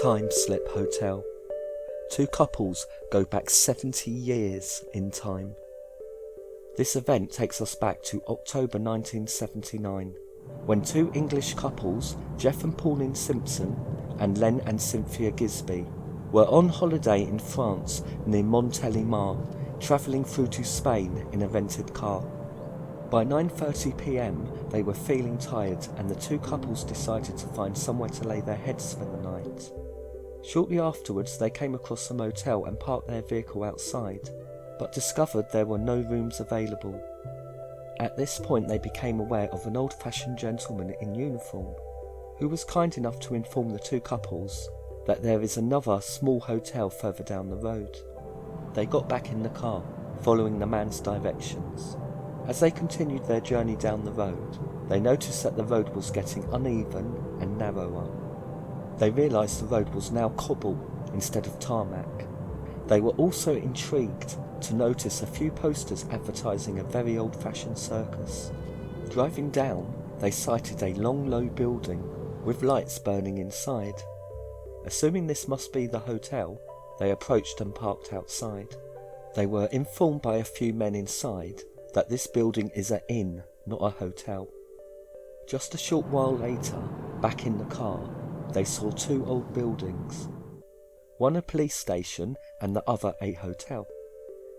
Time Slip Hotel. Two couples go back 70 years in time. This event takes us back to October 1979, when two English couples, Jeff and Pauline Simpson and Len and Cynthia Gisby, were on holiday in France near Montélimar, travelling through to Spain in a rented car. By 9:30 p.m, they were feeling tired and the two couples decided to find somewhere to lay their heads for the night. Shortly afterwards, they came across a motel and parked their vehicle outside, but discovered there were no rooms available. At this point, they became aware of an old-fashioned gentleman in uniform, who was kind enough to inform the two couples that there is another small hotel further down the road. They got back in the car, following the man's directions. As they continued their journey down the road, they noticed that the road was getting uneven and narrower. They realised the road was now cobble instead of tarmac. They were also intrigued to notice a few posters advertising a very old-fashioned circus. Driving down, they sighted a long, low building with lights burning inside. Assuming this must be the hotel, they approached and parked outside. They were informed by a few men inside that this building is an inn, not a hotel. Just a short while later, back in the car, they saw two old buildings. One a police station and the other a hotel.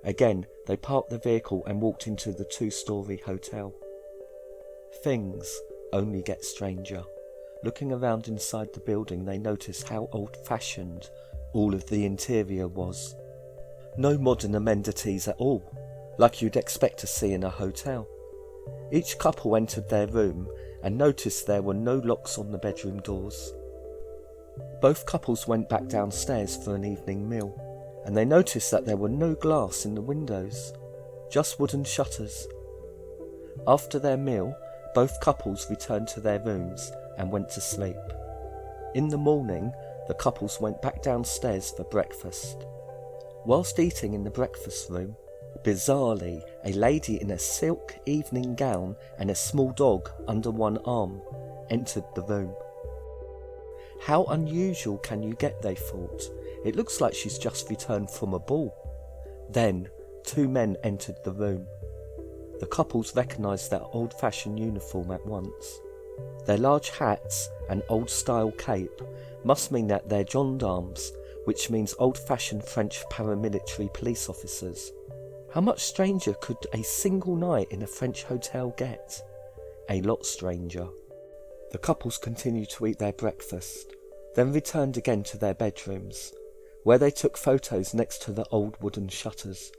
Again, they parked the vehicle and walked into the two-storey hotel. Things only get stranger. Looking around inside the building, they noticed how old-fashioned all of the interior was. No modern amenities at all, like you'd expect to see in a hotel. Each couple entered their room and noticed there were no locks on the bedroom doors. Both couples went back downstairs for an evening meal, and they noticed that there were no glass in the windows, just wooden shutters. After their meal, both couples returned to their rooms and went to sleep. In the morning, the couples went back downstairs for breakfast. Whilst eating in the breakfast room, bizarrely, a lady in a silk evening gown and a small dog under one arm entered the room. How unusual can you get, they thought. It looks like she's just returned from a ball. Then, two men entered the room. The couples recognised their old-fashioned uniform at once. Their large hats and old-style cape must mean that they're gendarmes, which means old-fashioned French paramilitary police officers. How much stranger could a single night in a French hotel get? A lot stranger. The couples continued to eat their breakfast, then returned again to their bedrooms, where they took photos next to the old wooden shutters.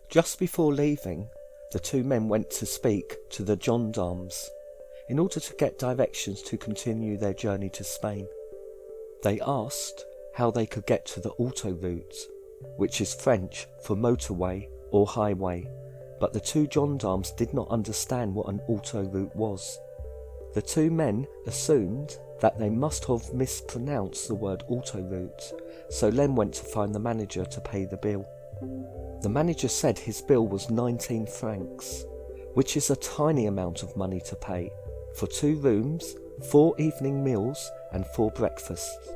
Just before leaving, the two men went to speak to the gendarmes in order to get directions to continue their journey to Spain. They asked how they could get to the autoroute, which is French for motorway or highway, but the two gendarmes did not understand what an autoroute was. The two men assumed that they must have mispronounced the word autoroute, so Len went to find the manager to pay the bill. The manager said his bill was 19 francs, which is a tiny amount of money to pay for 2 rooms, 4 evening meals and 4 breakfasts.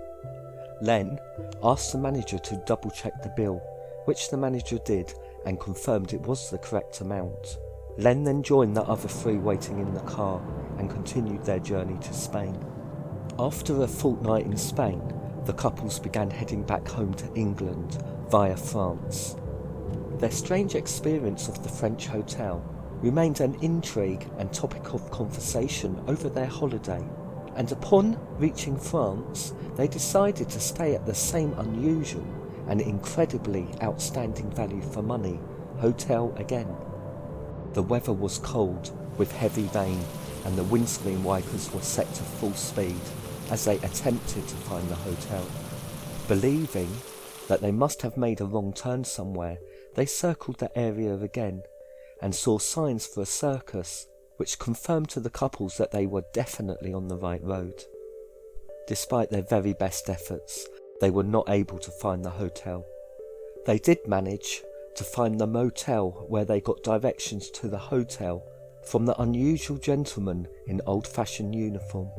Len asked the manager to double check the bill, which the manager did and confirmed it was the correct amount. Len then joined the other 3 waiting in the car and continued their journey to Spain. After a fortnight in Spain, the couples began heading back home to England via France. Their strange experience of the French hotel remained an intrigue and topic of conversation over their holiday, and upon reaching France, they decided to stay at the same unusual and incredibly outstanding value for money hotel again. The weather was cold with heavy rain, and the windscreen wipers were set to full speed as they attempted to find the hotel. Believing that they must have made a wrong turn somewhere, they circled the area again and saw signs for a circus, which confirmed to the couples that they were definitely on the right road. Despite their very best efforts, they were not able to find the hotel. They did manage to find the motel where they got directions to the hotel from the unusual gentleman in old-fashioned uniform.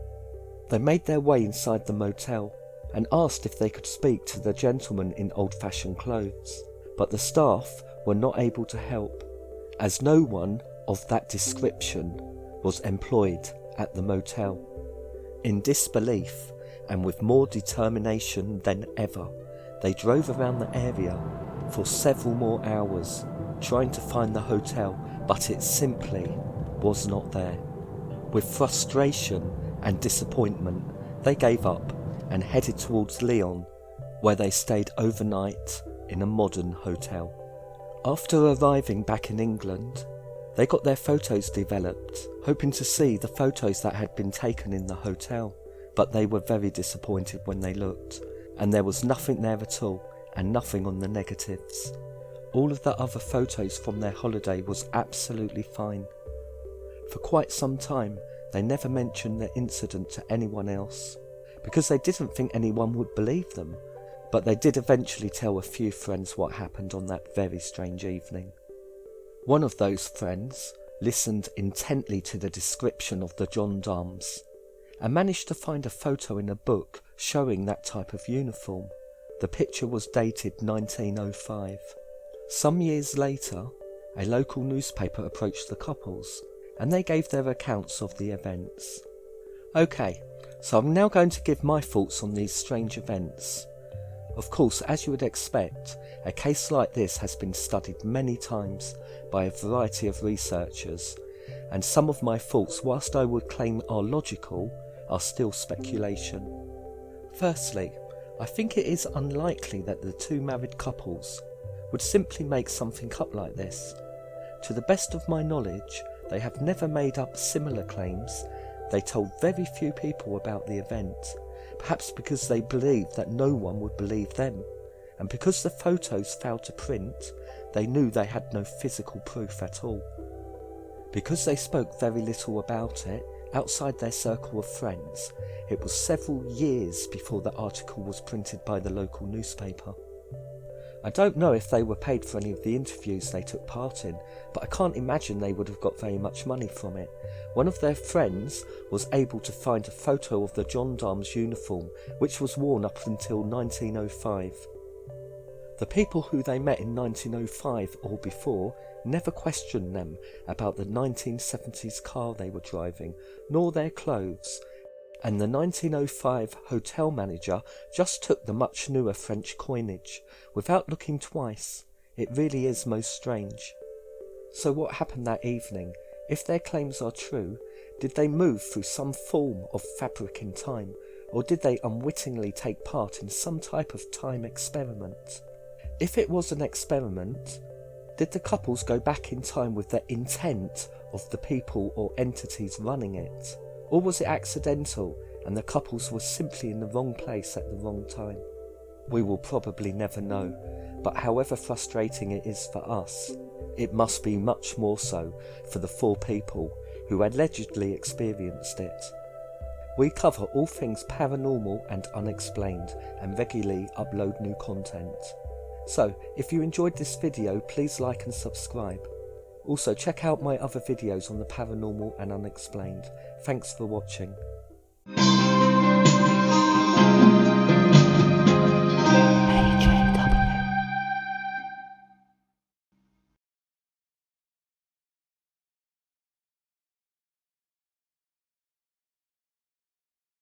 They made their way inside the motel and asked if they could speak to the gentleman in old-fashioned clothes, but the staff were not able to help, as no one of that description was employed at the motel. In disbelief, and with more determination than ever, they drove around the area for several more hours, trying to find the hotel, but it simply was not there. With frustration and disappointment, they gave up and headed towards Lyon, where they stayed overnight in a modern hotel. After arriving back in England, they got their photos developed, hoping to see the photos that had been taken in the hotel, but they were very disappointed when they looked, and there was nothing there at all, and nothing on the negatives. All of the other photos from their holiday was absolutely fine. For quite some time, they never mentioned the incident to anyone else, because they didn't think anyone would believe them, but they did eventually tell a few friends what happened on that very strange evening. One of those friends listened intently to the description of the gendarmes, and managed to find a photo in a book showing that type of uniform. The picture was dated 1905. Some years later, a local newspaper approached the couples, and they gave their accounts of the events. Okay, so I'm now going to give my thoughts on these strange events. Of course, as you would expect, a case like this has been studied many times by a variety of researchers, and some of my thoughts, whilst I would claim are logical, are still speculation. Firstly, I think it is unlikely that the two married couples would simply make something up like this. To the best of my knowledge, they have never made up similar claims. They told very few people about the event, perhaps because they believed that no one would believe them, and because the photos failed to print, they knew they had no physical proof at all. Because they spoke very little about it outside their circle of friends, it was several years before the article was printed by the local newspaper. I don't know if they were paid for any of the interviews they took part in, but I can't imagine they would have got very much money from it. One of their friends was able to find a photo of the gendarme's uniform, which was worn up until 1905. The people who they met in 1905 or before never questioned them about the 1970s car they were driving, nor their clothes, and the 1905 hotel manager just took the much newer French coinage without looking twice. It really is most strange. So what happened that evening? If their claims are true, did they move through some form of fabric in time, or did they unwittingly take part in some type of time experiment? If it was an experiment, did the couples go back in time with the intent of the people or entities running it? Or was it accidental and the couples were simply in the wrong place at the wrong time? We will probably never know, but however frustrating it is for us, it must be much more so for the four people who allegedly experienced it. We cover all things paranormal and unexplained and regularly upload new content. So, if you enjoyed this video, please like and subscribe. Also, check out my other videos on the paranormal and unexplained. Thanks for watching.